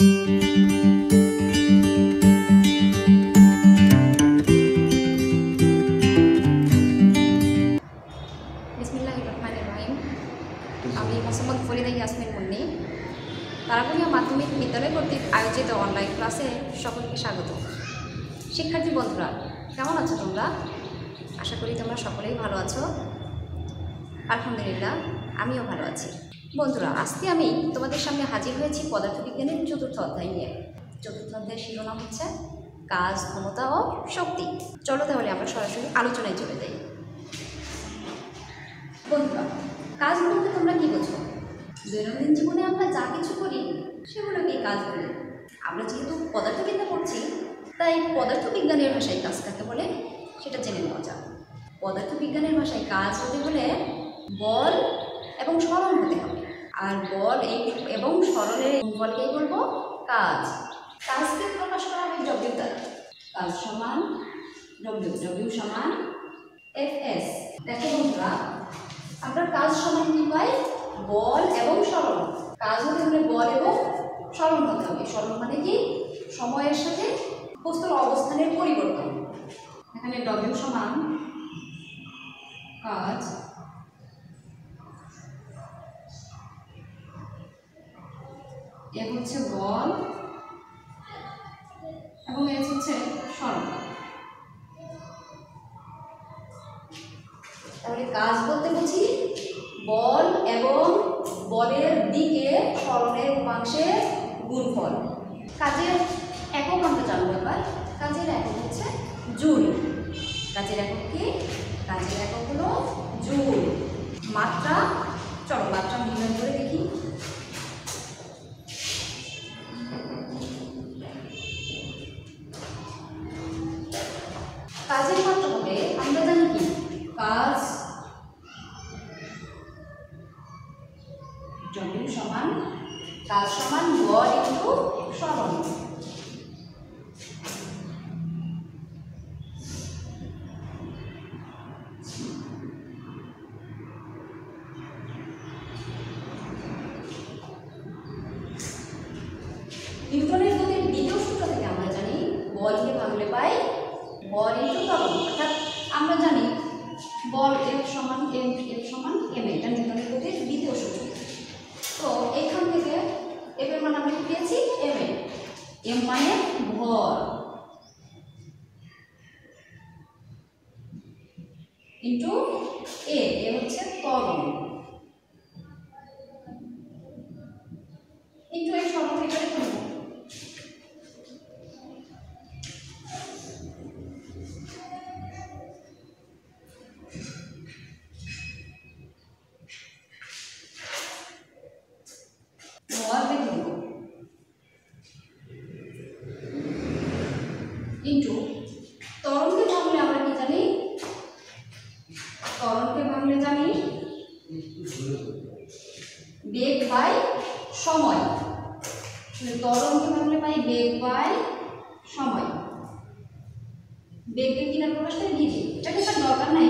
বিসমিল্লাহিররহমানিররহিম। আমি মোহাম্মদ ফরিদা ইয়াসমিন মুন্নি। তারাপুরিয়া মাধ্যমিক বিদ্যালয় কর্তৃক আয়োজিত অনলাইন ক্লাসে সকলকে স্বাগত। শিক্ষার্থী বন্ধুরা, কেমন আছো তোমরা? আশা করি তোমরা সকলেই ভালো আছো। আলহামদুলিল্লাহ, আমিও ভালো আছি। বন্ধুরা, আজকে আমি তোমাদের সামনে হাজির হয়েছি পদার্থবিজ্ঞানের ৪র্থ অধ্যায় নিয়ে। ৪র্থ অধ্যায়ের শিরোনাম হচ্ছে কাজ, ক্ষমতা ও শক্তি। চলো তাহলে আমরা সরাসরি আলোচনায় চলে যাই। বন্ধুরা, কাজ বলতে তোমরা কি বোঝো? দৈনন্দিন জীবনে আমরা যা কিছু করি সেগুলোকেই কাজ বলি। আমরা যেহেতু পদার্থবিদ্যা পড়ছি, তাই পদার্থবিজ্ঞানের ভাষায় কাজ কাকে বলে সেটা জেনে নেওয়া যাক। পদার্থবিজ্ঞানের ভাষায় কাজ হতে হলে বল এবং সরণ হতে হবে। আর বল এবং সরণের বলকেই বলবো কাজ। কাজকে প্রকাশ করা হয় ডব্লিউ দ্বারা। কাজ সমান ডব্লিউ, ডব্লিউ সমান এফএস। দেখো বন্ধুরা, আমরা কাজ সমান কি পাই? বল এবং সরণ। কাজ হতে হলে বল এবং সরণ হতে হবে। সরণ মানে কি? সময়ের সাথে বস্তুর অবস্থানের পরিবর্তন। এখানে ডব্লিউ সমান কাজ এ হচ্ছে বল এবং এ হচ্ছে সরণ। তাহলে কাজ বলতে বুঝি বল এবং বলের দিকে সরণের উপাংশের গুণফল। কাজের একক আমরা জানবো এবার। কাজের একক হচ্ছে জুল। কাজের একক কি? কাজের একক হলো জুল। মাত্রা, চলো মাত্রা নির্ণয় করে দেখি। কাজের মাত্রা হবে, আমরা জানি কি? কাজ ডব্লিউ সমান কাজ সমান বল ইনটু সরণ। নিউটনের গতির দ্বিতীয় সূত্র থেকে আমরা জানি বলকে ভাঙলে পাই বল ইনটু ত্বরণ। অর্থাৎ আমরা জানি বল এফ সমান এম, এফ সমান এম। এটা নিউটনের গতির দ্বিতীয় সূত্র। তো এখান থেকে এফ এর মান আমরা কি পেয়েছি? M A. এম মানে ভর ইনটু এ, এ হচ্ছে ত্বরণ, ইনটু এই সরণ থেকে লিখব। ইনটু ত্বরণকে ভাঙলে আমরা কি জানি? ত্বরণকে ভাঙলে জানি বেগ বাই সময়। ত্বরণকে ভাঙলে পাই বেগ বাই সময়। বেগকে কি দ্বারা প্রকাশ করে? ডিজি। এটাকে তার দরকার নাই।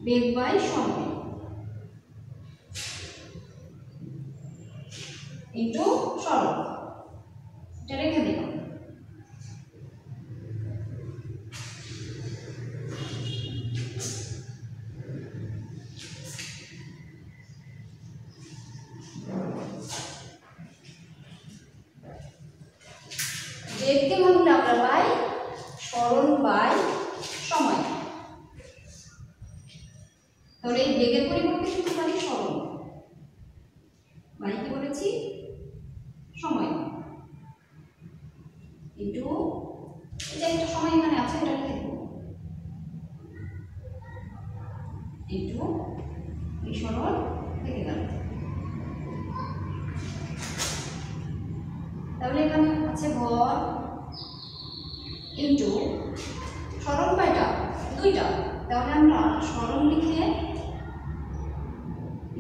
বেগ বাই সময় ইনটু সরণ। এটা রেখে দিলাম। বেগকে ভাঙলে আমরা পাই সরণ বাই সময়। তাহলে এই বেগের পরিবর্তে কিন্তু পাই সরণ বাই কি বলেছি? সময় ইনটু এই যে একটা সময় এখানে আছে এটা লিখে দেব ইনটু এই সরণ থেকে গেল। তাহলে এখানে আছে ভর ইনটু সরণ কয়টা? দুইটা। তাহলে আমরা সরণ লিখে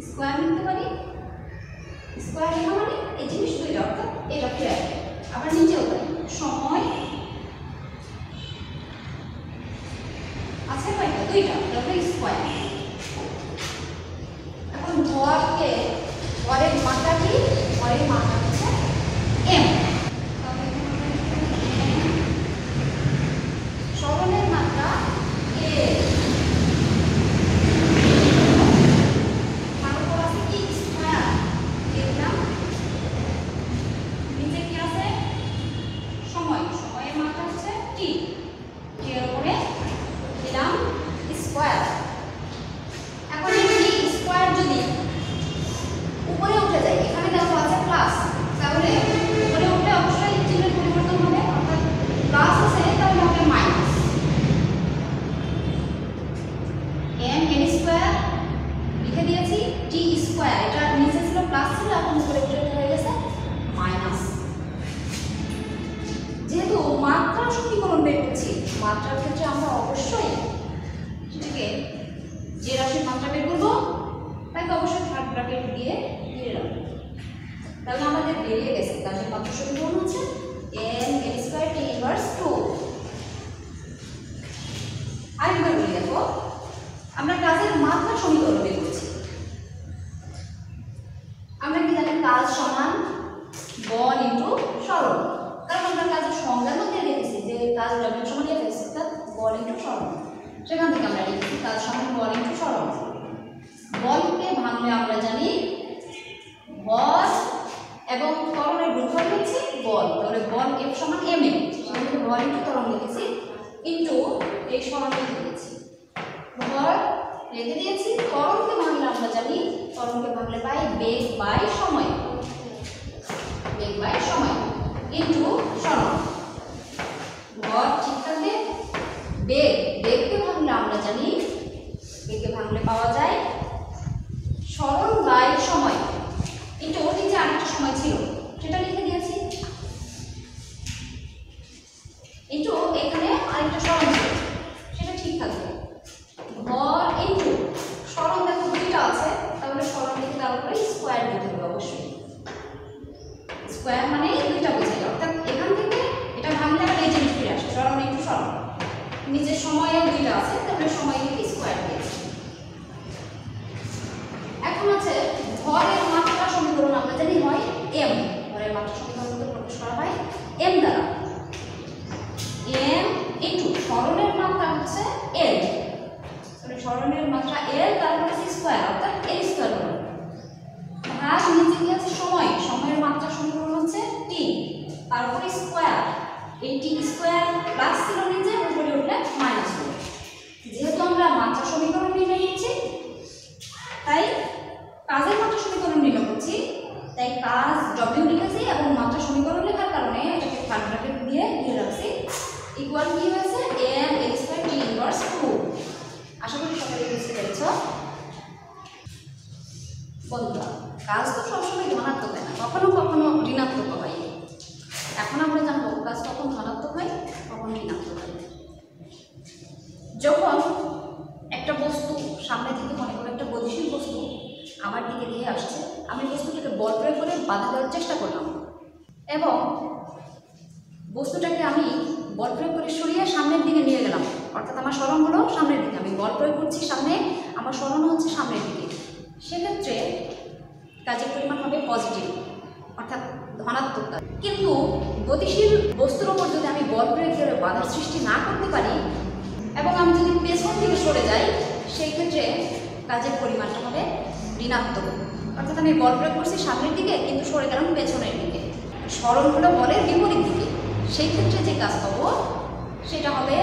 স্কয়ার লিখতে পারি। স্কয়ার লেখা মানে এই জিনিস দুইটা, অর্থাৎ এটা ফের আবার নিচেও তাই। সময় আছে কয়টা? দুইটা। তাহলে স্কয়ার। এখন ভরকে, ভরের মাত্রা কি? ভরের মাত্রা হচ্ছে এম। নিচে কি আছে সময়, সময়ের মাত্রা হচ্ছে টি, টি এর উপরে দিলাম স্কয়ার। এখন এই টি স্কয়ার যদি উপরে উঠে যায়, এখানে দেখো আছে প্লাস, তাহলে উপরে উঠলে অবশ্যই চিহ্নের পরিবর্তন হবে, অর্থাৎ প্লাস আছে তাহলে হবে মাইনাস। এন এন স্কয়ার লিখে দিয়েছি, টি স্কয়ার, এটা নিচে ছিল প্লাস ছিল, এখন উপরে উঠে হয়ে গেছে মাইনাস। যেহেতু মাত্রা সমীকরণ বের করছি, মাত্রার ক্ষেত্রে আমরা অবশ্যই সেটাকে যে রাশির মাত্রা বের করবো তাকে অবশ্যই থার্ড ব্র্যাকেট দিয়ে দিয়ে রাখবো। তাহলে আমাদের বেরিয়ে গেছে কাজের মাত্রা সমীকরণ হচ্ছে n n square t inverse 2। আরেকবার বলি, দেখো আমরা কাজের মাত্রা সমীকরণ বের করছি। আমরা কি জানি কাজ সমান বল ইনটু সরণ, কারণ আমরা কাজের সংজ্ঞার মধ্যে লিখেছি যে কাজ w সমান f অর্থাৎ বল ইনটু সরণ। সেখান থেকে আমরা লিখেছি কাজ সমান বল ইনটু সরণ। বলকে ভাঙলে আমরা জানি বল এবং ত্বরণের গুণফল হচ্ছে বল, তাহলে বল f সমান m এ, সেখানে বল ইনটু ত্বরণ লিখেছি ইনটু এই সরণ লিখে দিয়েছি, ভর রেখে দিয়েছি। ত্বরণকে ভাঙলে আমরা জানি ত্বরণকে ভাঙলে পাই বেগ বাই সময়, বেগ বাই সময় ইনটু সরণ। ভর ঠিক থাকবে, বেগ, বেগকে ভাঙলে আমরা জানি বেগকে ভাঙলে পাওয়া যায় সরণ বাই সময় ইনটু নিচে আরেকটা সময় ছিল সেটা লিখে দিয়েছি ইনটু এখানে আরেকটা সরণ ছিল সেটা ঠিক থাকবে। ভর ইনটু সরণ, দেখো দুইটা আছে তাহলে সরণ লিখে তার উপরে স্কয়ার দিতে হবে অবশ্যই। স্কয়ার মানে দুইটা বোঝায়, অর্থাৎ এখান থেকে এটা ভাঙলে আবার এই জিনিস ফিরে আসে, সরণ ইনটু সরণ। নিচে সময়ও দুইটা আছে তাহলে সময় লিখে স্কয়ার দিয়েছি। এখন আছে ভরের মাত্রা সমীকরণ, আমরা জানি হয় m, ভরের মাত্রা সমীকরণকে প্রকাশ করা হয় m দ্বারা। m ইনটু সরণের মাত্রা হচ্ছে l, তাহলে সরণের মাত্রা l তারপর হচ্ছে স্কয়ার অর্থাৎ l স্কয়ার হলো। আর নিচে কি আছে সময়, সময়ের মাত্রা সমীকরণ হচ্ছে t, তারপরে স্কয়ার, এই t স্কয়ার প্লাস ছিল নিচে, উপরে উঠলে মাইনাস হবে। যেহেতু আমরা মাত্রা সমীকরণ নির্ণয় নিচ্ছি তাই কাজের মাত্রা সমীকরণ নির্ণয় করছি, তাই কাজ w লিখেছি এবং মাত্রা সমীকরণ লেখার কারণে এটাকে থার্ড ব্র্যাকেট দিয়ে দিয়ে রাখছি। ইকুয়াল কি হয়েছে m n square t inverse 2। আশা করি সকলে বুঝতে পেরেছ। বন্ধুরা, কাজ তো সবসময় ধনাত্মক হয় না, কখনো কখনো ঋণাত্মক হয়। এখন আমরা জানবো কাজ কখন ধনাত্মক হয় কখন ঋণাত্মক হয়। যখন একটা বস্তু সামনে থেকে, মনে করো একটা গতিশীল বস্তু আমার দিকে দিয়ে আসছে, আমি বস্তুটাকে বল প্রয়োগ করে বাধা দেওয়ার চেষ্টা করলাম এবং বস্তুটাকে আমি বল প্রয়োগ করে সরিয়ে সামনের দিকে নিয়ে গেলাম, অর্থাৎ আমার সরণ হলো সামনের দিকে, আমি বল প্রয়োগ করছি সামনে, আমার সরণ হচ্ছে সামনের দিকে। সেক্ষেত্রে কাজের পরিমাণ হবে পজিটিভ অর্থাৎ ধনাত্মক। কিন্তু গতিশীল বস্তুর ওপর যদি আমি বল প্রয়োগ করে বাধার সৃষ্টি না করতে পারি এবং আমি যদি পেছন দিকে সরে যাই, সেই ক্ষেত্রে কাজের পরিমাণটা হবে ঋণাত্মক, অর্থাৎ আমি বল প্রয়োগ করছি সামনের দিকে কিন্তু সরে গেলাম পেছনের দিকে, সরণ হলো বলের বিপরীত দিকে, সেই ক্ষেত্রে যে কাজ পাবো সেটা হবে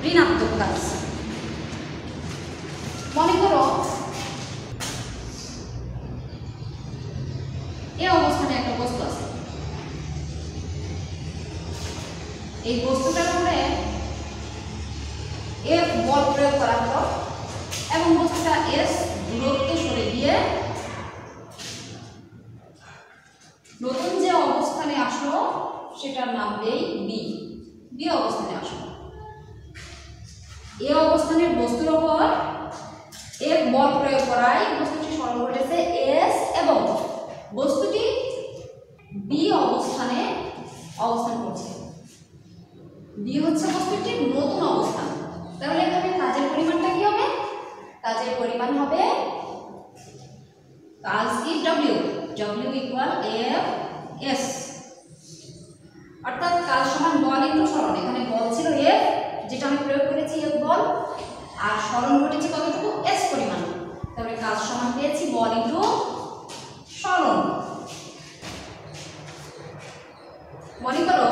ঋণাত্মক কাজ। মনে করো এই অবস্থানে একটা বস্তু আছে, এই বস্তুটার উপরে F বল প্রয়োগ করা হলো এবং বস্তুটা S দূরত্ব সরে গিয়ে নতুন যে অবস্থানে আসলো সেটার নাম দেই বি, বি অবস্থানে আসলো। এই অবস্থানের বস্তুর উপর F বল প্রয়োগ করায় বস্তুটি সরণ ঘটেছে S এবং বস্তুটি বি অবস্থানে অবস্থান করছে। বি হচ্ছে বস্তুটির নতুন অবস্থান, তাহলে এখানে কাজের পরিমাণটা কি হবে? কাজের পরিমাণ হবে কাজ কি W, W equal F S, অর্থাৎ কাজ সমান বল ইনটু সরণ। এখানে বল ছিল F, যেটা আমি প্রয়োগ করেছি F বল, আর সরণ ঘটেছে কতটুকু S পরিমাণ, তাহলে কাজ সমান পেয়েছি বল ইনটু সরণ। মনে করো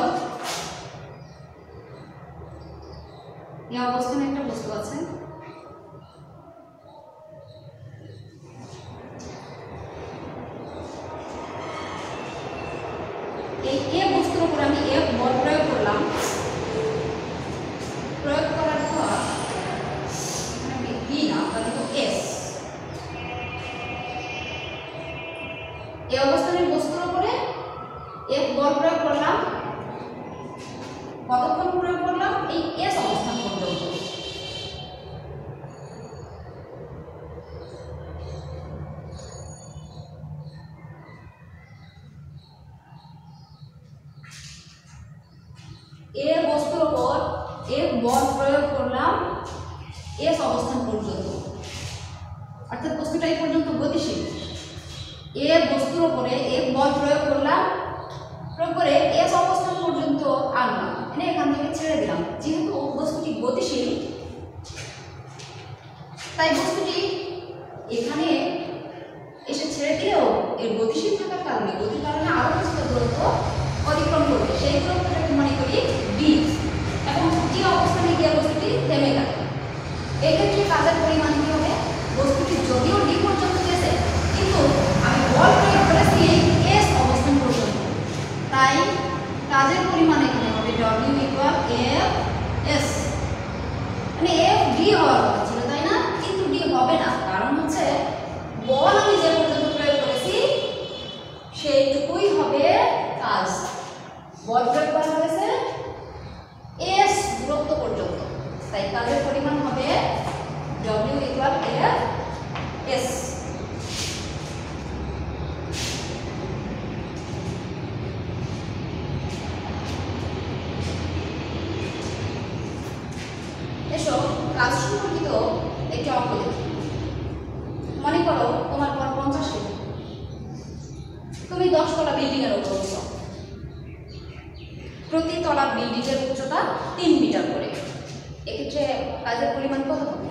এই অবস্থানে একটা বস্তু আছে, এই এ বস্তুর উপর আমি এফ বল প্রয়োগ করলাম। প্রয়োগ করার পর আমি বি না কিন্তু এস, এই অবস্থানের বস্তুর উপরে এফ বল প্রয়োগ করলাম। কতক্ষণ প্রয়োগ করলাম? এই এস অবস্থান পর্যন্ত। এ বস্তুর উপর এফ বল প্রয়োগ করলাম এস অবস্থান পর্যন্ত, অর্থাৎ বস্তুটা এই পর্যন্ত গতিশীল। এ বস্তুর উপরে এফ বল প্রয়োগ করলাম, প্রয়োগ করে এস অবস্থান পর্যন্ত আনলাম, এনে এখান থেকে ছেড়ে দিলাম। যেহেতু বস্তুটি গতিশীল তাই বস্তুটি এখানে এসে ছেড়ে দিলেও এর গতিশীল থাকার কারণে গতির কারণে আরো কিছুটা দূরত্ব অতিক্রম করবে, সেই দূরত্বটাকে মনে করি ডি, এবং ডি অবস্থানে গিয়ে বস্তুটি থেমে গেল। এক্ষেত্রে কাজের পরিমাণ কি হবে? বস্তুটি যদিও ডি পর্যন্ত গেছে কিন্তু আমি বল প্রয়োগ করেছি এস অবস্থান পর্যন্ত, তাই কাজের পরিমাণ এখানে হবে ডব্লিউ ইকুয়াল এফ এস। মানে এফ ডি হওয়ার কথা ছিল তাই না, কিন্তু ডি হবে না, কারণ হচ্ছে বল আমি যে পর্যন্ত প্রয়োগ করেছি সেইটুকুই হবে কাজ। বল প্রয়োগ করা হয়েছে এস দূরত্ব পর্যন্ত, তাই কাজের পরিমাণ হবে ডব্লিউ ইকুয়াল এফ এস। এসো কাজ সম্পর্কিত একটি অঙ্ক দেখি। মনে করো তোমার পর 50 কেজি, তুমি 10 তলা বিল্ডিং এর উপর উঠছো। প্রতি তলা বিল্ডিং এর উচ্চতা 3 মিটার করে, এক্ষেত্রে কাজের পরিমাণ কত হবে?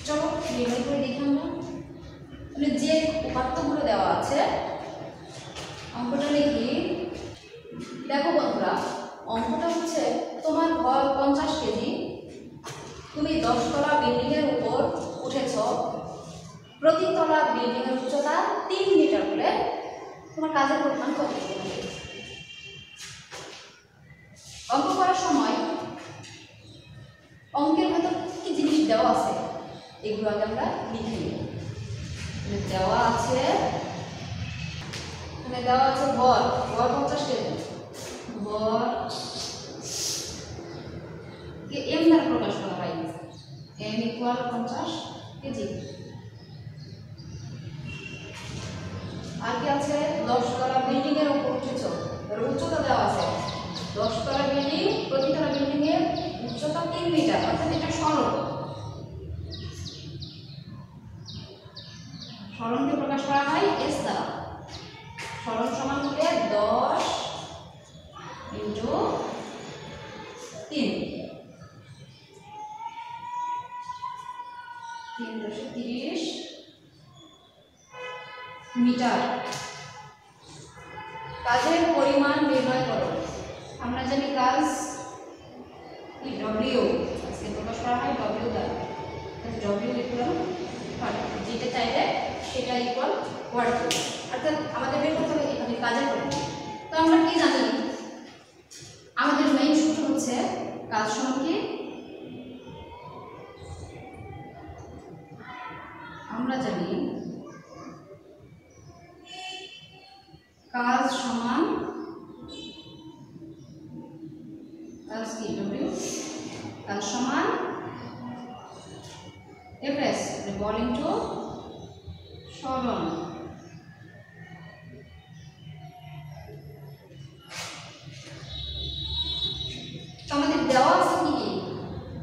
চলো নির্ণয় করে দেখি আমরা। যে উপাত্তগুলো দেওয়া আছে অঙ্কটা লিখি। দেখো বন্ধুরা, অঙ্কটা হচ্ছে তোমার ভর 50 কেজি, তুমি 10 তলা বিল্ডিং এর উপর উঠেছ। প্রতি তলা বিল্ডিং এর উচ্চতা 3 মিটার করে, তোমার কাজের পরিমাণ কত হবে? অঙ্ক করার সময় অঙ্কের ভেতর কি জিনিস দেওয়া আছে এগুলো আগে আমরা লিখে নিব। দেওয়া আছে ভর 50 কেজি, ভর এম দ্বারা প্রকাশ করা হয়, এম ইকুয়াল 50 কেজি। আর কি আছে? 10 তলা বিল্ডিং এর উপর উঠেছ, উচ্চতা দেওয়া আছে 10 তলা বিল্ডিং, প্রতি তলা বিল্ডিং এর উচ্চতা 3 মিটার, অর্থাৎ এটা সরল। সরলকে প্রকাশ করা হয় এস দ্বারা। সরল সমান হলে 10 ইন্টু 3, 330 মিটার। কাজের পরিমাণ নির্ণয় করো। আমরা জানি কাজ ডব্লিউ, আজকে প্রকাশ করা হয় ডব্লিউ দ্বারা। ডব্লিউ ইকুয়াল যেটা চাইলে সেটা ইকুয়াল ওয়ার্ক, অর্থাৎ আমাদের বের করতে হবে এখানে কাজের পরিমাণ। তো আমরা কি জানি? আমাদের মেইন সূত্র হচ্ছে কাজ সমান কি? আমরা জানি কাজ সমান কাজ কি ডব্লিউ, কাজ সমান এফএস, বল ইনটু সরণ। আমাদের দেওয়া আছে কি কি?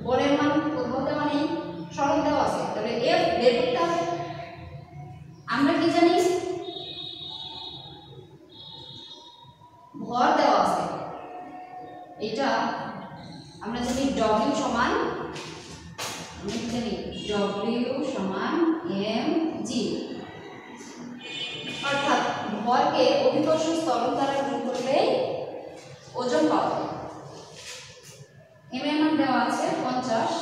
বলের মান কোথাও দেওয়া নেই, সরণ দেওয়া আছে, তাহলে এফ বের করতে হবে। আমরা কি জানি? ভর দেওয়া আছে, এটা আমরা জানি ডব্লিউ সমান, আমরা জানি ডব্লিউ সমান এম জি, অর্থাৎ ভরকে অভিকর্ষ ত্বরণ দ্বারা গুণ করলেই ওজন পাওয়া যায়। এম এর মান দেওয়া আছে 50,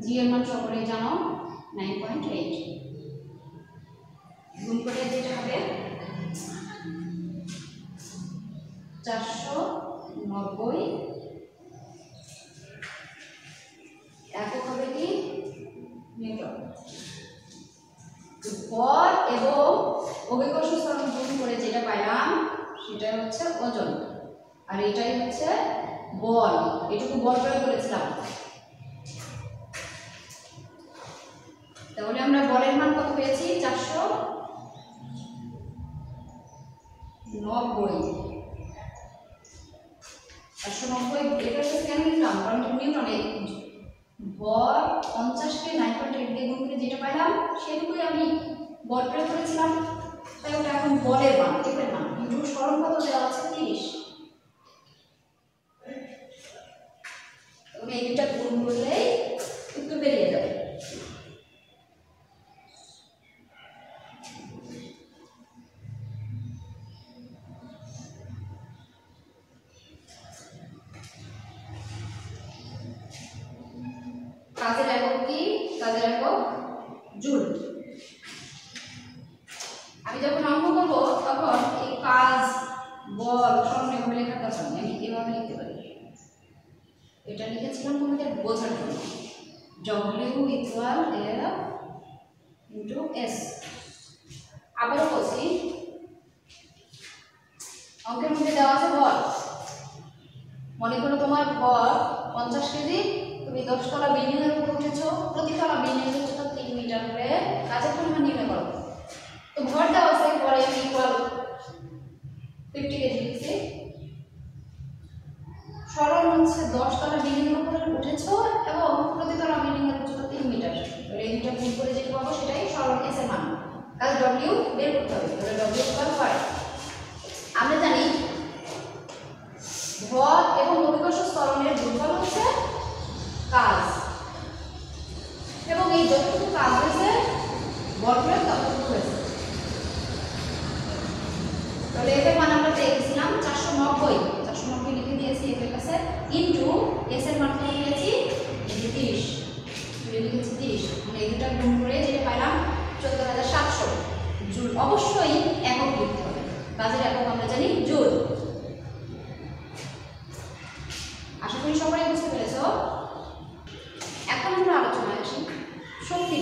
জি এর মান সকলেই জানো 9.8, গুণ করে যেটা হবে 490, একক হবে কি নিউটন। ভর এবং অভিকর্ষ ত্বরণ গুণ করে যেটা পাইলাম সেটা হচ্ছে ওজন, আর এটাই হচ্ছে বল। এটুকু বল প্রয়োগ করেছিলাম। তাহলে আমরা বলের মান কত পেয়েছি? 490। এটা কেন লিখলাম? কারণ নিউটনে ভর 50-কে 9.8 দিয়ে গুণ করে যেটা পাইলাম সেটুকুই আমি বল প্রয়োগ করেছিলাম, তাই ওটা এখন বলের মান, এর মান। কিন্তু সরণ কত দেওয়া আছে? 30। এই দুটা গুণ করলেই উত্তর বেরিয়ে যাবে। কাজের একক কি? কাজের একক জুল। আমি যখন অঙ্ক করবো তখন এই কাজ, বল সব এভাবে লেখার দরকার নেই, আমি এভাবে লিখতে পারি। এটা লিখেছিলাম তোমাদের বোঝার জন্য। W equal F into S। আবারও বলছি, অঙ্কের মধ্যে দেওয়া আছে ভর। মনে করো তোমার ভর 50 কেজি, তুমি 10 তলা বিল্ডিং এর উপর উঠেছো, প্রতি তলা বিল্ডিং এর উচ্চতা 3 মিটার করে কাজের পরিমাণ নির্ণয় করো। তো ভর দেওয়া আছে, ভর M ইকুয়াল 50 কেজি লিখছি। সরণ হচ্ছে 10 তলা বিল্ডিং এর উপরে উঠেছো এবং প্রতি তলা বিল্ডিং এর উচ্চতা 3 মিটার। এই দুটো গুণ করে যেটা পাবো সেটাই সরণ S এর মান। কাজ W বের করতে হবে। তাহলে W ইকুয়াল 5। আমরা জানি ভর এবং অভিকর্ষ ত্বরণের যোগফল হচ্ছে কাজ, এবং এই যতটুকু কাজ হয়েছে বল প্রয়োগ ততটুকু হয়েছে। তাহলে এর মান আমরা পেয়েছিলাম 490 লিখে দিয়েছি এর কাছে, ইনটু এস এর মান কত পেয়েছি? 30, লিখেছি 30। মানে এই দুটো গুণ করে যেটা পাইলাম 14700 জুল। অবশ্যই একক লিখতে হবে, কাজের একক আমরা জানি জুল। আশা করি সবাই বুঝতে পেরেছ। এখন আমরা আলোচনায় আসি শক্তি।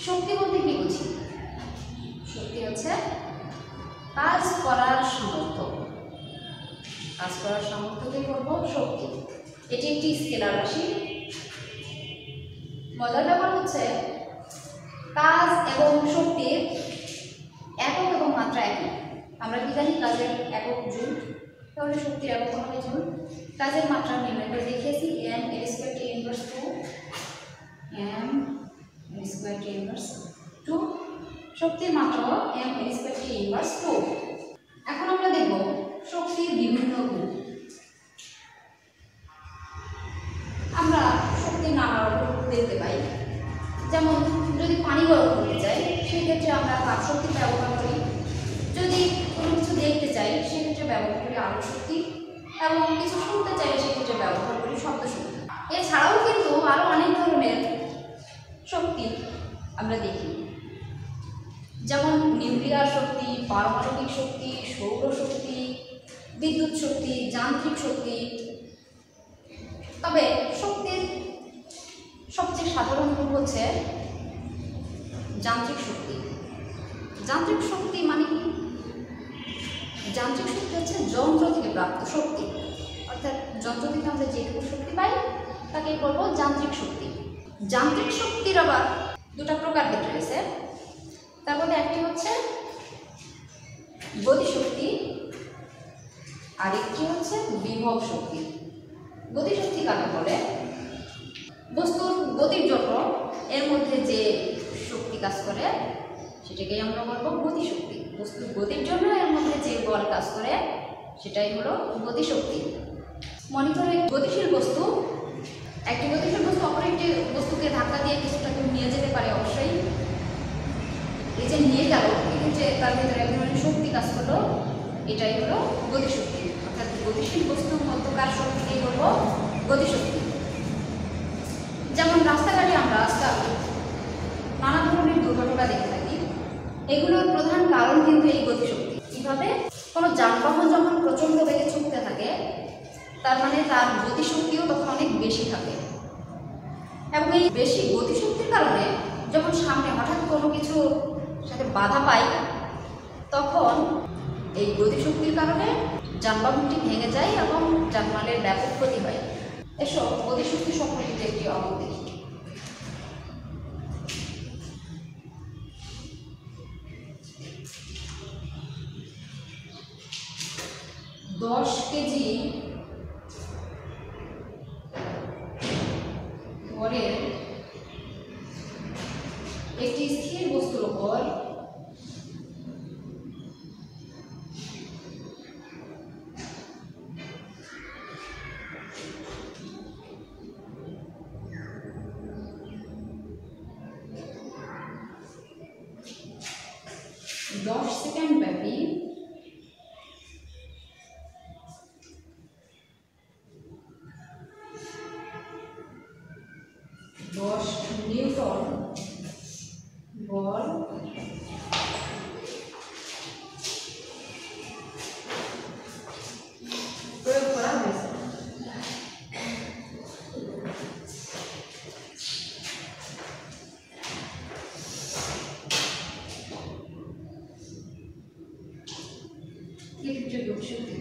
শক্তি বলতে কি বুঝি? শক্তি হচ্ছে কাজ করার সামর্থ্য। কাজ করার সামর্থ্যকে করব শক্তি। এটি একটি স্কেলার রাশি। মজার ব্যাপার হচ্ছে কাজ এবং শক্তির একক এবং মাত্রা একই। আমরা কি জানি? কাজের একক জুল, তাহলে শক্তির একক হবে জুল। কাজের মাত্রা নির্ণয় করে দেখিয়েছি m l square t inverse 2, m l square t inverse 2। শক্তির মাত্রা m l square t inverse 2। এখন আমরা দেখব শক্তির বিভিন্ন গুণ। আমরা শক্তির নানা রকম দেখতে পাই। যেমন যদি পানি গরম করতে চাই সেক্ষেত্রে আমরা তাপ শক্তি ব্যবহার করি। যদি কোনো কিছু দেখতে চাই সেক্ষেত্রে ব্যবহার করি আলো শক্তি, এবং কিছু শুনতে চাইলে সেক্ষেত্রে ব্যবহার করি শব্দ শক্তি। এছাড়াও কিন্তু আরও অনেক ধরনের শক্তি আমরা দেখি, যেমন নিউক্লিয়ার শক্তি, পারমাণবিক শক্তি, সৌর শক্তি, বিদ্যুৎ শক্তি, যান্ত্রিক শক্তি। তবে শক্তির সবচেয়ে সাধারণ রূপ হচ্ছে যান্ত্রিক শক্তি। যান্ত্রিক শক্তি মানে কি? যান্ত্রিক শক্তি হচ্ছে যন্ত্র থেকে প্রাপ্ত শক্তি, অর্থাৎ যন্ত্র থেকে আমরা যেটুকু শক্তি পাই তাকে বলবো যান্ত্রিক শক্তি। যান্ত্রিক শক্তির আবার দুটা প্রকার ভেদ রয়েছে। তার মধ্যে একটি হচ্ছে গতিশক্তি, আরেকটি হচ্ছে বিভব শক্তি। গতিশক্তি কাকে বলে? বস্তুর গতির জন্য এর মধ্যে যে শক্তি কাজ করে সেটাকেই আমরা বলবো গতিশক্তি। বস্তুর গতির জন্য এর মধ্যে যে বল কাজ করে সেটাই হলো গতিশক্তি। মনে করো গতিশীল বস্তু, একটি গতিশীল বস্তু অপর একটি বস্তুকে ধাক্কা দিয়ে কিছুটা দূর নিয়ে যেতে পারে অবশ্যই। এই যে নিয়ে গেল, এই যে তার ভিতরে এক ধরনের শক্তি কাজ করলো, এটাই হলো গতিশক্তি। অর্থাৎ গতিশীল বস্তুর মধ্যকার শক্তিকেই বলবো গতিশক্তি। যেমন রাস্তাঘাটে আমরা আজকাল নানা ধরনের দুর্ঘটনা দেখে থাকি, এগুলোর প্রধান কারণ কিন্তু এই গতিশক্তি। কীভাবে? কোনো যানবাহন যখন প্রচণ্ড বেগে ছুটতে থাকে, তার মানে তার গতিশক্তিও তখন অনেক বেশি থাকে, এবং এই বেশি গতিশক্তির কারণে যখন সামনে হঠাৎ কোনো কিছু সাথে বাধা পায়, তখন এই গতিশক্তির কারণে যানবাহনটি ভেঙে যায় এবং যানমালের ব্যাপক ক্ষতি হয়। এসব গতিশক্তি সম্পর্কিত একটি অঙ্ক দেখি। 10 কেজি ভরের একটি স্থির বস্তুর উপর 10 সেকেন্ড ব্যাপী 10 নিউটন বল প্রয়োগ করা হয়েছে। এক্ষেত্রে গতিশক্তি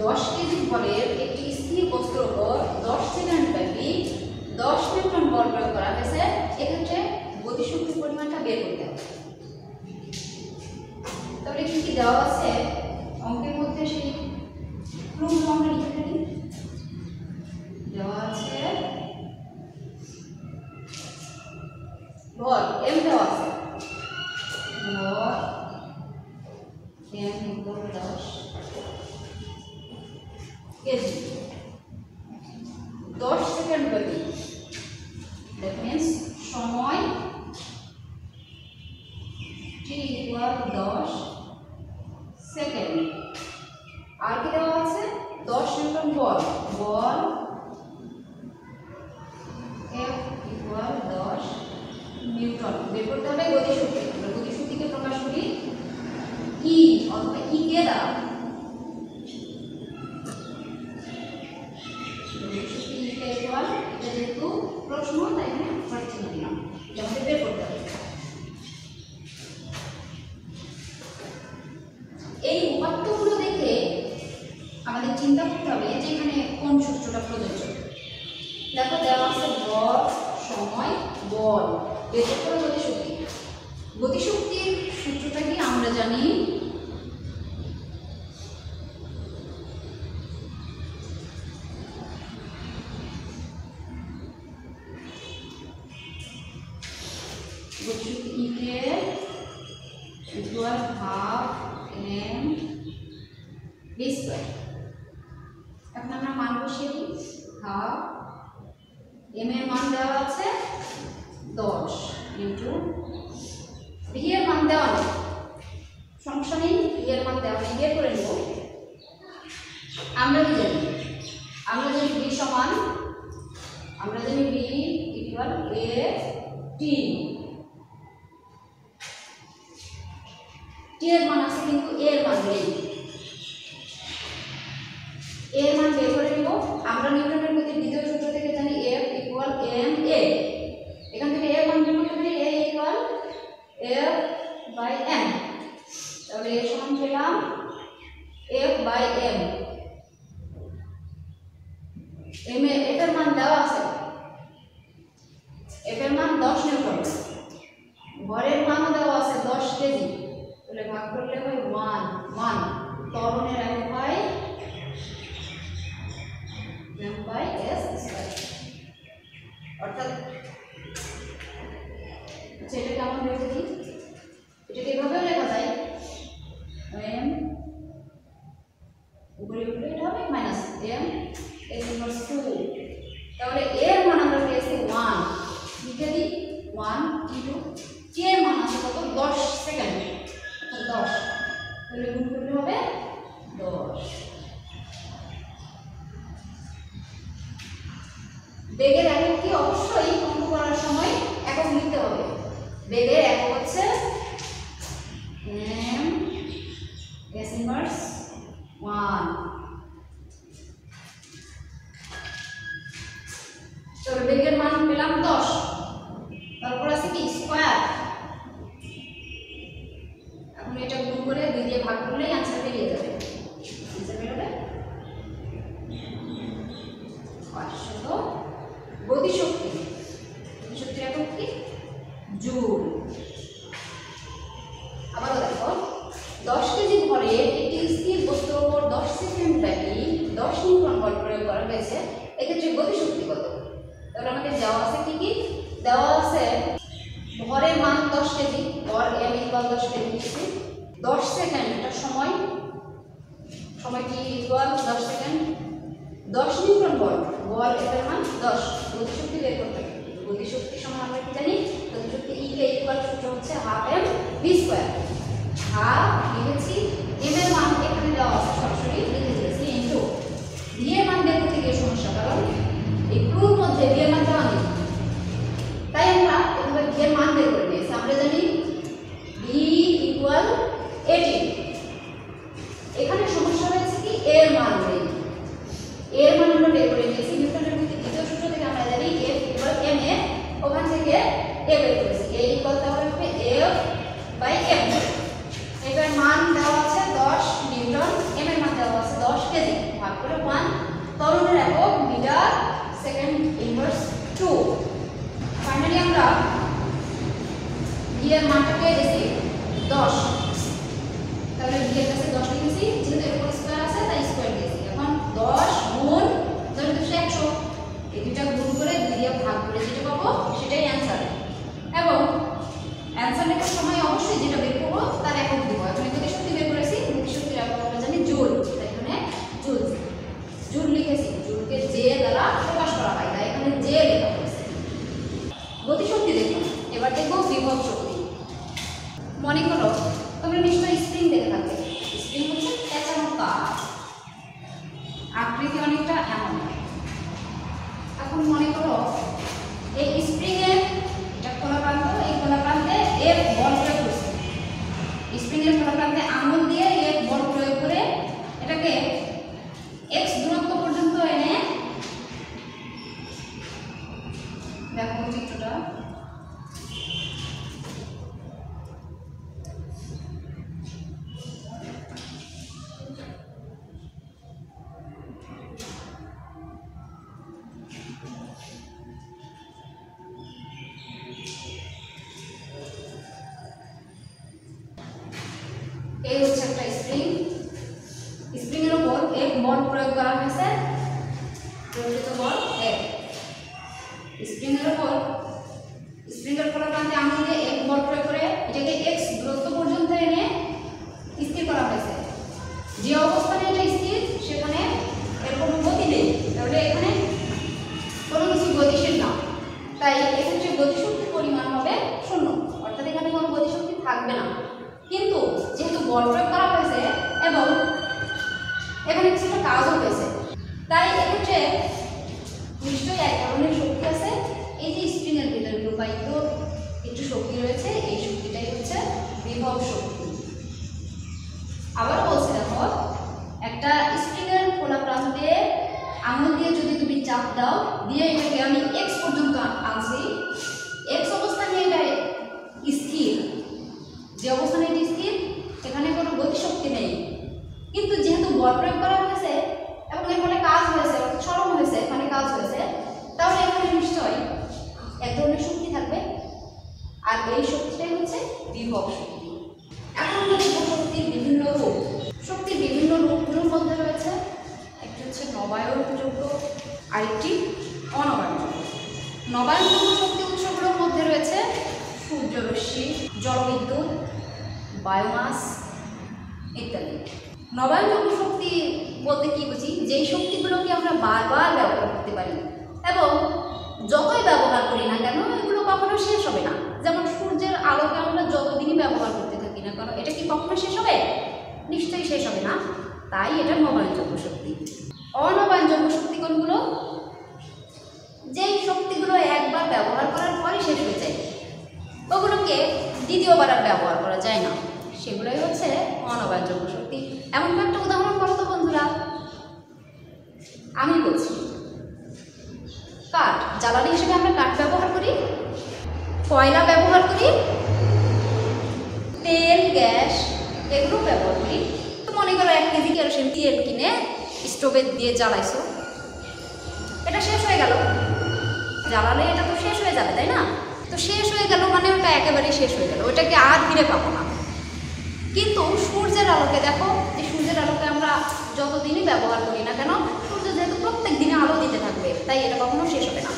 দশ কেজি বলের একটি স্থির বস্তুর উপর 10 সেকেন্ড ব্যাপী 10 নিউটন বল প্রয়োগ করা হয়েছে। এক্ষেত্রে গতিশক্তির পরিমাণটা বের করতে হবে। তাহলে কি কি দেওয়া আছে অঙ্কের মধ্যে, সেই ক্লুগুলো আমরা লিখে ফেলি। দেওয়া আছে বল এম, দেওয়া আছে বল এম ইকুয়াল 10 কেজি 10 সেকেন্ড ব্যাপী, দ্যাট মিন্স সময় টি ইকুয়াল 10 সেকেন্ড। আর কি দেওয়া আছে? 10 নিউটন বল, বল এফ ইকুয়াল 10 নিউটন। বের করতে হবে গতিশক্তি। আমরা গতিশক্তিকে প্রকাশ করি ই অথবা ই কে দ্বারা। এটা যেহেতু প্রশ্ন, তাই এখানে চিহ্ন দিলাম, আমাদের বের করতে হবে। এই উপাত্তগুলো দেখে আমাদের চিন্তা করতে হবে যে এখানে কোন সূত্রটা প্রযোজ্য। দেখো দেওয়া আছে ভর, সময়, বল, বের করে গতিশক্তি। গতিশক্তির সূত্রটা কি আমরা জানি? গতিশক্তি E K equal half M V square. এখন আমরা মান বসিয়ে দিই। হাফ এম এর মান দেওয়া আছে 10 ইন্টু ভি এর মান দেওয়া নেই, সমস্যা নেই, ভি এর মান দেওয়া নেই, বের করে নেব। আমরা কি জানি? আমরা জানি ভি সমান, আমরা জানি ভি ইকুয়াল এ টি। টি এর মান আছে কিন্তু এ এর মান নেই। এ এর মান বের করে নিব। আমরা নিউটনের গতির দ্বিতীয় সূত্র থেকে জানি F ইকুয়াল এম এ। এখান থেকে এ এর মান বের করতে পারি এ ইকুয়াল F বাই এম। তাহলে এ সমান পেলাম F বাই এম। এম এর F এর মান দেওয়া আছে, F এর মান 10 নিউটন, ভরের মানও দেওয়া আছে 10 কেজি। তাহলে ভাগ করলে হয় 1 ত্বরণের একক হয় m বাই s স্কয়ার। অর্থাৎ তাহলে গুণ করলে হবে 10। বেগের একক কি অবশ্যই অঙ্ক করার সময় একক লিখতে হবে। বেগের একক হচ্ছে m s ইনভার্স 1। তবে বেগের মান পেলাম 10, তারপর আছে কি স্কয়ার। এখন এটা গুণ করে 2 দিয়ে ভাগ করলেই आंसर বেরিয়ে যাবে। आंसर বেরোবে 500। গতিশক্তি, গতিশক্তির একক কি জুল। আবার দেখো 10 কেজি ভরের একটি স্থির বস্তুর উপর 10 সেকেন্ড ব্যাপী 10 নিউটন বল প্রয়োগ করা হয়েছে, এক্ষেত্রে গতিশক্তি কত? তাহলে আমাদের দেওয়া আছে কি কি? দেওয়া আছে ভরের মান 10 কেজি, ভর m ইকুয়াল 10 কেজি নিচ্ছি, 10 সেকেন্ড এটা সময়, সময়টি ইকুয়াল 10 সেকেন্ড, 10 নিউটন বল, বল এর মান 10, গতিশক্তি বের করতে হবে। গতিশক্তি সমান আমরা কি জানি? গতিশক্তি E কে ইকুয়াল সূত্র হচ্ছে half m v square. Half লিখেছি, m এর মান এখানে দেওয়া আছে সরাসরি লিখে দিয়েছি, ইনটু v এর মান বের করতে গিয়ে সমস্যা, কারণ এই ক্রুর মধ্যে v এর মান দেওয়া নেই, তাই আমরা এভাবে v এর মান বের করে নিয়েছি। আমরা জানি v ইকুয়াল 18, এখানে সমস্যা হয়েছে কি এর মান নেই, এর মান আমরা বের করে নিয়েছি। নিউটনের গতির দ্বিতীয় সূত্র থেকে আমরা জানি F ইকুয়াল ma, ওখান থেকে a বের করেছি, a ইকুয়াল তাহলে হবে F বাই m। এবার মান দেওয়া আছে 10 নিউটন, m এর মান দেওয়া আছে 10 কেজি, ভাগ করে 1, ত্বরণের একক মিটার সেকেন্ড ইনভার্স 2। ফাইনালি আমরা v এর মানটা পেয়ে গেছি 10, তাহলে v এর কাছে 10 লিখেছি, যেহেতু এর উপর স্কয়ার আছে তাই স্কয়ার দিয়েছি। এখন 10 গুণ 10 × 100, এই দুটো গুণ করে 2 দিয়ে ভাগ করে যেটা পাবো সেটাই অ্যানসার। এবং অ্যানসার লেখার সময় অবশ্যই যেটা বের করবো তার একক দিব। এখন গতিশক্তি বের করেছি, গতিশক্তির একক আমরা জানি জুল, তাই এখানে জুল, জুল লিখেছি, জুলকে জে দ্বারা প্রকাশ করা হয় তাই এখানে জে লেখা হয়েছে। গতিশক্তি দেখুন, এবার দেখবো বিভব শক্তি। মনে করো তোমরা নিশ্চয়ই স্প্রিং দেখে থাকবে, স্প্রিং হচ্ছে পেঁচানো তার, আকৃতি অনেকটা এমন। এখন মনে করো এই স্প্রিং এর এটা খোলা প্রান্ত, এই খোলা প্রান্তে F বল প্রয়োগ করছে, স্প্রিং এর খোলা প্রান্তে আঙুল দিয়ে F বল প্রয়োগ করে এটাকে x দূরত্ব পর্যন্ত এনে, দেখো চিত্রটা, এই হচ্ছে একটা স্প্রিং, স্প্রিং এর উপর এক বল প্রয়োগ করা হয়েছে, প্রয়োগিত বল এক। স্প্রিং এর উপর স্প্রিং এর খোলা প্রান্তে আঙুল দিয়ে এক বল প্রয়োগ করে এটাকে x দূরত্ব পর্যন্ত এনে স্থির করা হয়েছে। যে অবস্থানে এটা স্থির সেখানে এর কোনো গতি নেই, তাহলে এখানে কোনো কিছু গতিশীল না, তাই এক্ষেত্রে গতিশক্তির পরিমাণ হবে 0, অর্থাৎ এখানে কোনো গতিশক্তি থাকবে না। কিন্তু যেহেতু বল প্রয়োগ করা হয়েছে এবং এখানে কিছুটা কাজও হয়েছে, তাই এক্ষেত্রে নিশ্চয়ই এক ধরনের শক্তি আছে। এই যে স্প্রিং এর ভিতরে লুকায়িত একটু শক্তি রয়েছে, এই শক্তিটাই হচ্ছে বিভব শক্তি। আবার বলছি দেখো, একটা স্প্রিং এর খোলা প্রান্তে আঙুল দিয়ে যদি তুমি চাপ দাও, দিয়ে এটাকে আমি x পর্যন্ত আনছি, x অবস্থানে এটা স্থির, যে অবস্থানে এটি স্থির এখানে কোনো গতিশক্তি নেই, কিন্তু যেহেতু বল প্রয়োগ করা হয়েছে এবং এর ফলে কাজ হয়েছে, অর্থাৎ সরণ হয়েছে, এখানে কাজ হয়েছে, তাহলে এখানে নিশ্চয়ই এক ধরনের শক্তি থাকবে, আর এই শক্তিটাই হচ্ছে বিভব শক্তি। এখন আমরা দেখব শক্তির বিভিন্ন রূপ। শক্তির বিভিন্ন রূপগুলোর মধ্যে রয়েছে একটি হচ্ছে নবায়নযোগ্য, আরেকটি অনবায়নযোগ্য। নবায়নযোগ্য শক্তি উৎসগুলোর মধ্যে রয়েছে সূর্যরশ্মি, জলবিদ্যুৎ, বায়োমাস ইত্যাদি। নবায়নযোগ্য শক্তি বলতে কি বুঝি? যেই শক্তিগুলোকে আমরা বারবার ব্যবহার করতে পারি এবং যতই ব্যবহার করি না কেন এগুলো কখনো শেষ হবে না। যেমন সূর্যের আলোকে আমরা যতদিনই ব্যবহার করতে থাকি না কেন এটা কি কখনো শেষ হবে? নিশ্চয়ই শেষ হবে না, তাই এটা নবায়নযোগ্য শক্তি। অনবায়নযোগ্য শক্তি কোনগুলো? যেই শক্তিগুলো একবার ব্যবহার করার পরে শেষ হয়ে যায়, ওগুলোকে দ্বিতীয়বার আর ব্যবহার করা যায় না, সেগুলোই হচ্ছে অনবায়নযোগ্য শক্তি। এমন একটা উদাহরণ করো তো বন্ধুরা। আমি বলছি, কাঠ জ্বালানি হিসেবে আমরা কাঠ ব্যবহার করি, কয়লা ব্যবহার করি, তেল, গ্যাস এগুলো ব্যবহার করি। তো মনে করো 1 কেজি কেরোসিন তেল কিনে স্টোভে দিয়ে জ্বালাইছো, এটা শেষ হয়ে গেল, জ্বালালে এটা তো শেষ হয়ে যাবে, তাই না? তো শেষ হয়ে গেল মানে ওটা একেবারেই শেষ হয়ে গেল, ওটাকে আর ফিরে পাবো না। কিন্তু সূর্যের আলোকে দেখো, যে সূর্যের আলোকে আমরা যতদিনই ব্যবহার করি না কেন, সূর্য যেহেতু প্রত্যেক দিনে আলো দিতে থাকবে, তাই এটা কখনো শেষ হবে না।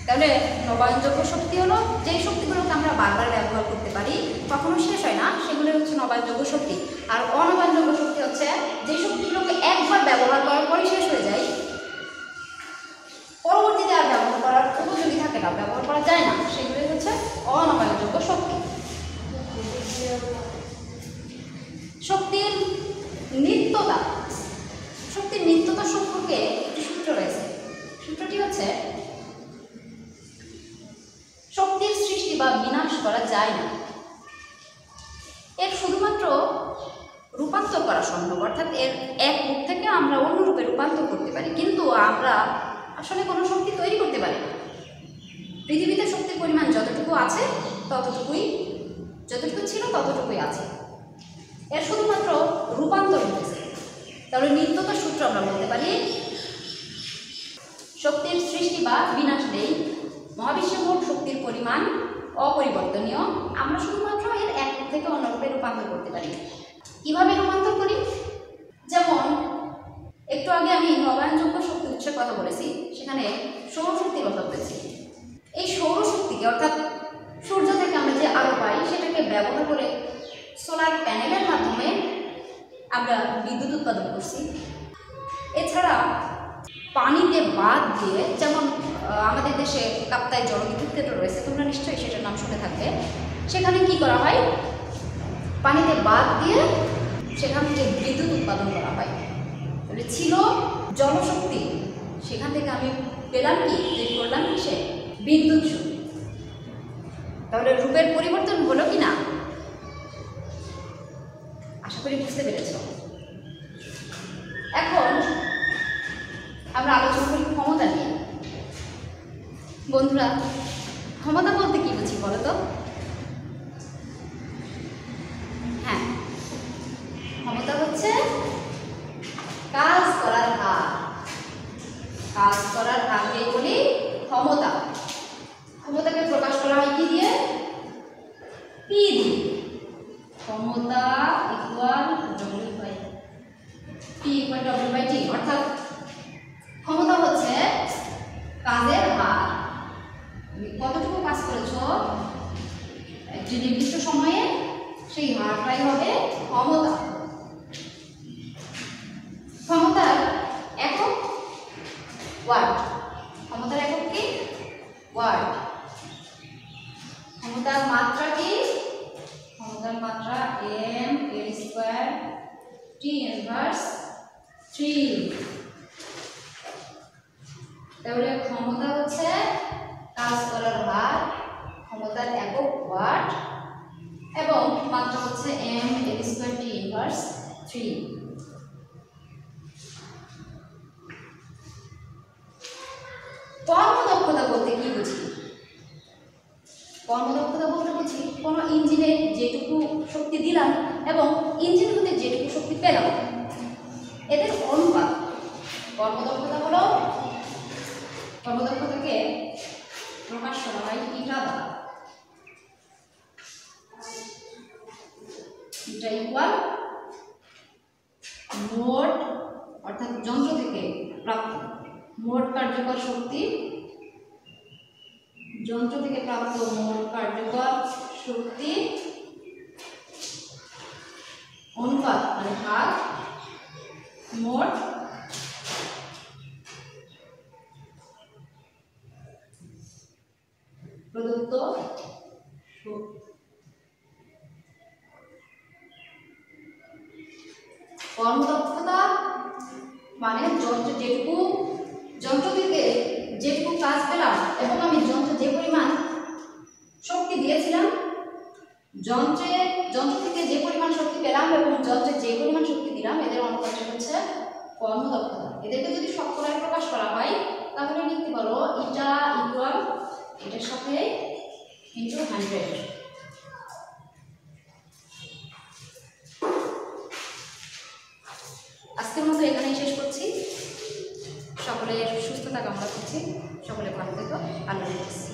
তাহলে নবায়নযোগ্য শক্তি হলো যেই শক্তিগুলোকে আমরা বারবার ব্যবহার করতে পারি, কখনো শেষ হয় না, সেগুলো হচ্ছে নবায়নযোগ্য শক্তি। আর অনবায়নযোগ্য শক্তি হচ্ছে যেই শক্তিগুলোকে একবার ব্যবহার করার পরই শেষ হয়ে যায়, পরবর্তীতে আর ব্যবহার করার উপযোগী থাকে না, ব্যবহার করা যায় না, সেগুলোই হচ্ছে অনবায়নযোগ্য শক্তি। শক্তির নিত্যতা, শক্তির নিত্যতা সম্পর্কে একটি সূত্র রয়েছে। সূত্রটি হচ্ছে, শক্তির সৃষ্টি বা বিনাশ করা যায় না, এর শুধুমাত্র রূপান্তর করা সম্ভব, অর্থাৎ এর এক রূপ থেকে আমরা অন্য রূপে রূপান্তর করতে পারি, কিন্তু আমরা আসলে কোনো শক্তি তৈরি করতে পারি না। পৃথিবীতে শক্তির পরিমাণ যতটুকু আছে ততটুকুই, যতটুকু ছিল ততটুকুই আছে, এর শুধুমাত্র রূপান্তর হয়েছে। তাহলে নিত্যতার সূত্র আমরা বলতে পারি, শক্তির সৃষ্টি বা বিনাশ নেই, মহাবিশ্বে মোট শক্তির পরিমাণ অপরিবর্তনীয়, আমরা শুধুমাত্র এর এক রূপ থেকে অন্য রূপে রূপান্তর করতে পারি। কিভাবে রূপান্তর করি? যেমন একটু আগে আমি নবায়নযোগ্য শক্তি উৎসের কথা বলেছি, সেখানে সৌরশক্তির কথা বলেছি। এই সৌরশক্তিকে, অর্থাৎ সূর্য থেকে আমরা যে আলো পাই, সেটাকে ব্যবহার করে সোলার প্যানেলের মাধ্যমে আমরা বিদ্যুৎ উৎপাদন করছি। এছাড়া পানিতে বাদ দিয়ে, যেমন আমাদের দেশে কাপ্তাই জলবিদ্যুৎ কেন্দ্র রয়েছে, তোমরা নিশ্চয়ই সেটার নাম শুনে থাকবে। সেখানে কি করা হয়? পানিতে বাদ দিয়ে সেখান থেকে বিদ্যুৎ উৎপাদন করা হয়। তাহলে ছিল জলশক্তি, সেখান থেকে আমি পেলাম কি, তৈরি করলাম সে বিদ্যুৎ শক্তি। তাহলে রূপের পরিবর্তন হলো কি না? আশা করি বুঝতে পেরেছ। এখন আমরা আলোচনা করি ক্ষমতা নিয়ে। বন্ধুরা, ক্ষমতা বলতে কি বুঝি বলো তো? হ্যাঁ, ক্ষমতা হচ্ছে কাজ করার হার। কাজ করার হারকে বলি ক্ষমতা। ক্ষমতাকে প্রকাশ করা হয় কি দিয়ে? পি দিয়ে। ক্ষমতা equal W by P equal W by T, অর্থাৎ ক্ষমতা হচ্ছে কাজের হার। তুমি কতটুকু কাজ করেছো একটি নির্দিষ্ট সময়ে, সেই হারটাই হবে ক্ষমতা। ক্ষমতার একক ওয়াট। ক্ষমতার একক কি? ওয়াট। ক্ষমতার মাত্রা কি? ক্ষমতার মাত্রা m এর স্কয়ার t ইনভার্স 3। তাহলে ক্ষমতা হচ্ছে কাজ করার হার, ক্ষমতার একক ওয়াট, এবং মাত্রা হচ্ছে m এর স্কয়ার t ইনভার্স 3। কর্মদক্ষতা বলতে কি বুঝি? কর্মদক্ষতা বলতে বুঝি কোনো ইঞ্জিনে যেটুকু শক্তি দিলাম এবং ইঞ্জিন হতে যেটুকু শক্তি পেলাম, এদের অনুপাত। কর্মদক্ষতা হলো, কর্মদক্ষতাকে প্রকাশ করা হয় ইটা দ্বারা। ইটা ইকুয়াল মোট, অর্থাৎ যন্ত্র থেকে প্রাপ্ত মোট কার্যকর শক্তি, যন্ত্র থেকে প্রাপ্ত মোট কার্যকর শক্তি অনুপাত মানে ভাগ মোট প্রদত্ত শক্তি। কর্মদক্ষতা মানে যন্ত্র থেকে যেটুকু কাজ পেলাম এবং আমি যন্ত্র যে পরিমাণ শক্তি দিয়েছিলাম, যন্ত্র থেকে যে পরিমাণ শক্তি পেলাম এবং যন্ত্রে যে পরিমাণ শক্তি দিলাম, এদের অনুপাতটা হচ্ছে কর্মদক্ষতা। এদেরকে যদি শতকরায় প্রকাশ করা হয় তাহলে লিখতে পারো এটা ইকুয়াল এটার সাথে ইন্টু 100। আজকের মতো এখানেই শেষ করছি। সকলের সুস্থতা কামনা করছি। সকলে ভালো থেকো। আল্লাহ হাফেজ।